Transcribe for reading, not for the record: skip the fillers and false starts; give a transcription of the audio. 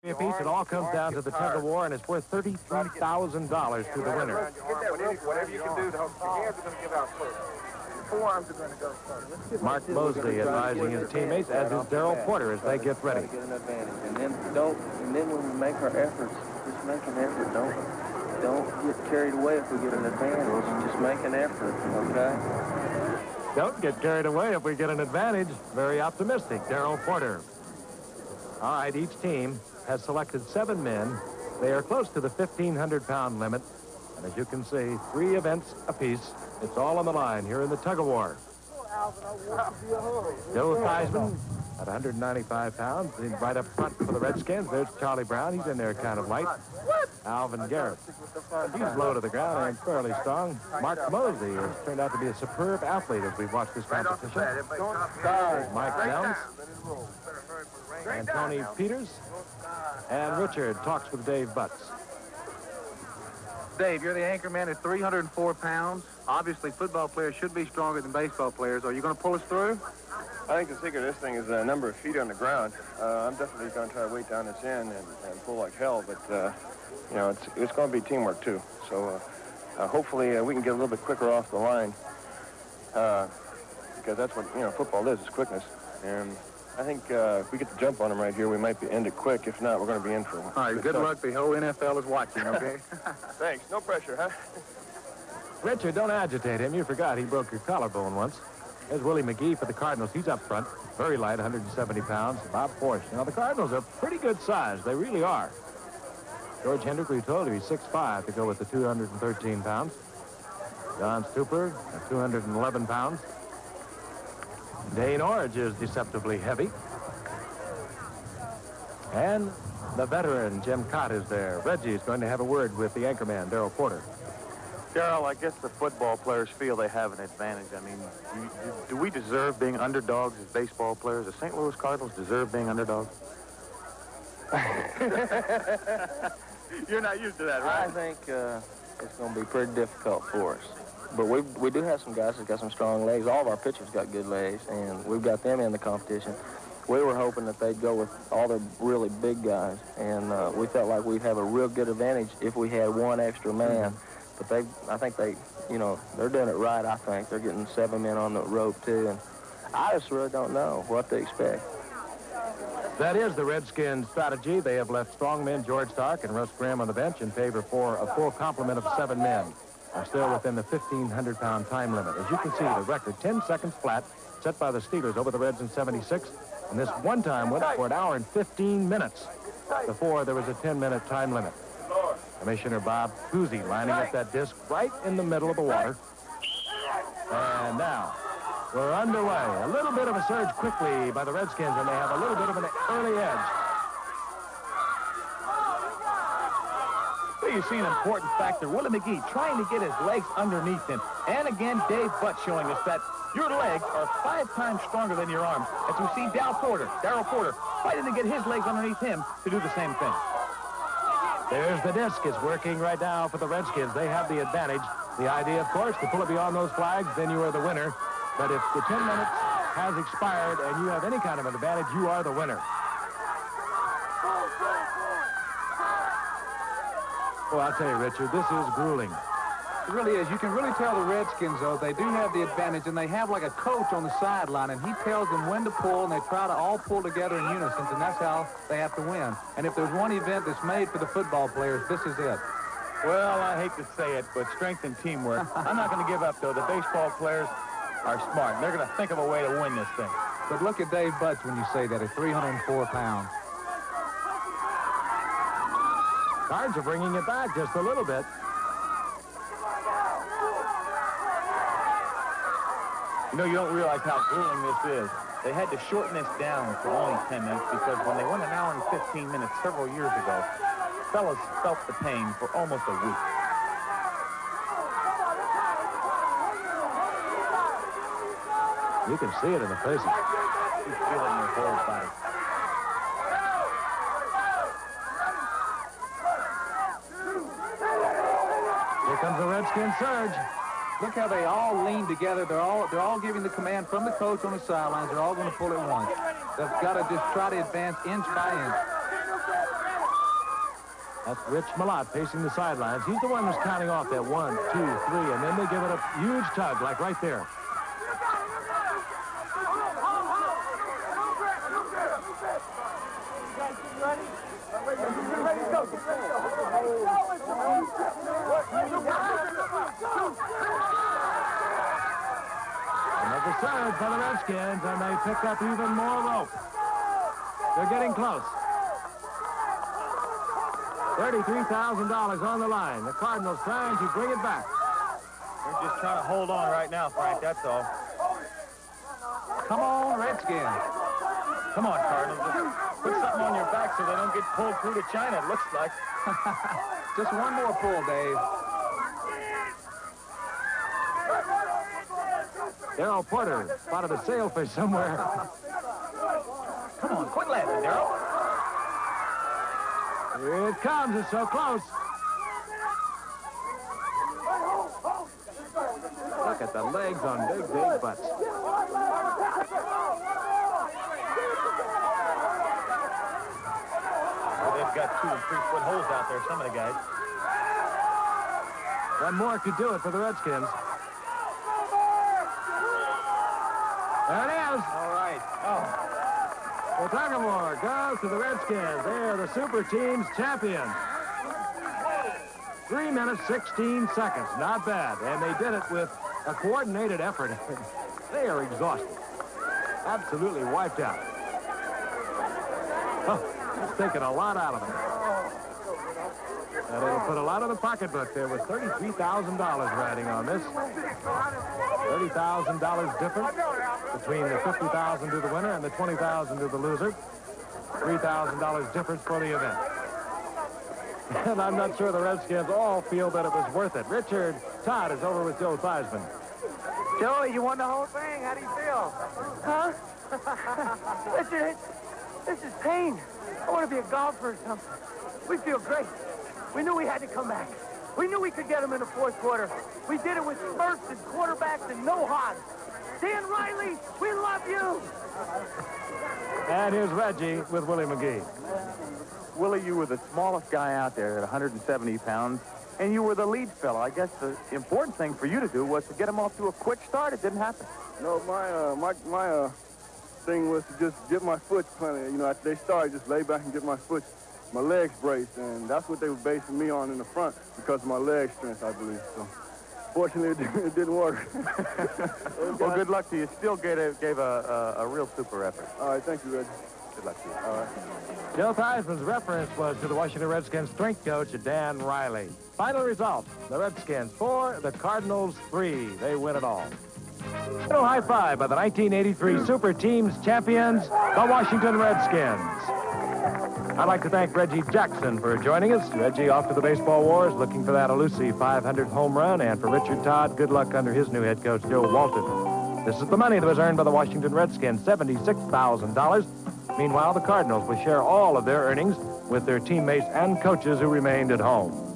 Apiece, it all comes down to the tug of war, and it's worth $33,000 to the winner. Whatever you can do to help your hands are going to give out first. Your forearms are going to go first. Mark Mosley advising his teammates, as is Darrell Porter, as they get ready. Get an advantage, and then when we make our efforts, just make an effort. Don't get carried away if we get an advantage. Just make an effort, okay? Don't get carried away if we get an advantage. Very optimistic, Darrell Porter. All right, each team has selected 7 men. They are close to the 1,500-pound limit. And as you can see, 3 events apiece. It's all on the line here in the tug of war. Joe Theismann at 195 pounds. He's right up front for the Redskins. There's Charlie Brown. He's in there kind of light. Alvin Garrett. He's low to the ground and fairly strong. Mark Mosley has turned out to be a superb athlete as we've watched this competition. Mike Nelms. And Tony Peters. And Richard talks with Dave Butts. Dave, you're the anchor man at 304 pounds. Obviously, football players should be stronger than baseball players. Are you going to pull us through? I think the secret of this thing is the number of feet on the ground. I'm definitely going to try to weight down this end and pull like hell, but, you know, it's going to be teamwork, too. So hopefully we can get a little bit quicker off the line because that's what, you know, football is quickness. And I think if we get the jump on them right here, we might end it quick. If not, we're going to be in for one. All right, good luck. The whole NFL is watching, okay? Thanks. No pressure, huh? Richard, don't agitate him. You forgot he broke your collarbone once. There's Willie McGee for the Cardinals. He's up front. Very light, 170 pounds. Bob Forsch. Now, the Cardinals are pretty good size. They really are. George Hendrick, we told you, he's 6'5" to go with the 213 pounds. John Stuper at 211 pounds. Dane Orridge is deceptively heavy. And the veteran, Jim Cott, is there. Reggie is going to have a word with the anchorman, Darrell Porter. Darrell, I guess the football players feel they have an advantage. I mean, do we deserve being underdogs as baseball players? The St. Louis Cardinals deserve being underdogs? You're not used to that, right? I think it's going to be pretty difficult for us. But we do have some guys that got some strong legs. All of our pitchers got good legs, and we've got them in the competition. We were hoping that they'd go with all the really big guys, and we felt like we'd have a real good advantage if we had one extra man. But I think they, you know, they're doing it right, I think. They're getting 7 men on the rope, too, and I just really don't know what to expect. That is the Redskins' strategy. They have left strong men George Stark and Russ Graham on the bench in favor for a full complement of 7 men. Are still within the 1,500-pound time limit. As you can see, the record, 10 seconds flat, set by the Steelers over the Reds in '76. And this one time went for 1 hour and 15 minutes. Before, there was a 10-minute time limit. Commissioner Bob Cousy lining up that disc right in the middle of the water. And now, we're underway. A little bit of a surge quickly by the Redskins, and they have a little bit of an early edge. You see an important factor. Willie McGee trying to get his legs underneath him. And again, Dave Butts showing us that your legs are 5 times stronger than your arms. As we see Darrell Porter fighting to get his legs underneath him to do the same thing. There's the disc. It's working right now for the Redskins. They have the advantage. The idea, of course, to pull it beyond those flags, then you are the winner. But if the 10 minutes has expired and you have any kind of an advantage, you are the winner. Well, I'll tell you, Richard, this is grueling. It really is. You can really tell the Redskins, though, they do have the advantage, and they have like a coach on the sideline, and he tells them when to pull, and they try to all pull together in unison, and that's how they have to win. And if there's one event that's made for the football players, this is it. Well, I hate to say it, but strength and teamwork. I'm not going to give up, though. The baseball players are smart. They're going to think of a way to win this thing. But look at Dave Butts when you say that, at 304 pounds. Cards are bringing it back just a little bit. You know, you don't realize how grueling this is. They had to shorten this down for only 10 minutes because when they went 1 hour and 15 minutes several years ago, fellas felt the pain for almost a week. You can see it in the faces. You feel it in your whole body. Here comes the Redskins surge. Look how they all lean together. They're all giving the command from the coach on the sidelines. They're all going to pull at once. They've got to just try to advance inch by inch. That's Rich Malott pacing the sidelines. He's the one who's counting off that 1, 2, 3, and then they give it a huge tug, like right there. Another surge for the Redskins, and they pick up even more rope. They're getting close. $33,000 on the line. The Cardinals trying to bring it back. They're just trying to hold on right now, Frank, that's all. Come on, Redskins. Come on, Cardinals. Just put something on your back so they don't get pulled through to China, it looks like. Just one more pull, Dave. Darryl Porter spotted a sailfish somewhere. Come on, quit laughing, Darryl. Here it comes. It's so close. Look at the legs on big, big butts. Well, they've got 2- and 3-foot holes out there, some of the guys. One more could do it for the Redskins. There it is. All right. Oh. The Tug of War goes to the Redskins. They're the Super Teams champions. 3 minutes, 16 seconds. Not bad. And they did it with a coordinated effort. They are exhausted. Absolutely wiped out. Oh, it's taken a lot out of them. And it'll put a lot of the pocketbook. There was $33,000 riding on this. $30,000 difference between the $50,000 to the winner and the $20,000 to the loser. $3,000 difference for the event. And I'm not sure the Redskins all feel that it was worth it. Richard Todd is over with Joe Theismann. Joey, you won the whole thing. How do you feel? Huh? Richard, this is pain. I want to be a golfer or something. We feel great. We knew we had to come back. We knew we could get them in the fourth quarter. We did it with spurts and quarterbacks and no hogs. Dan Riley, we love you. And here's Reggie with Willie McGee. Willie, you were the smallest guy out there at 170 pounds, and you were the lead fella. I guess the important thing for you to do was to get him off to a quick start. It didn't happen. No, my thing was to just get my foot planted. You know, after they started, just lay back and get my legs braced, and that's what they were basing me on in the front because of my leg strength, I believe. So, fortunately, it didn't work. Well, good luck to you. Still gave a real super effort. All right, thank you, Reggie. Good luck to you. All right. Joe Theismann's reference was to the Washington Redskins strength coach, Dan Riley. Final result, the Redskins 4, the Cardinals 3. They win it all. High five by the 1983 Super Teams champions, the Washington Redskins. I'd like to thank Reggie Jackson for joining us. Reggie off to the baseball wars, looking for that elusive 500th home run. And for Richard Todd, good luck under his new head coach, Joe Walton. This is the money that was earned by the Washington Redskins, $76,000. Meanwhile, the Cardinals will share all of their earnings with their teammates and coaches who remained at home.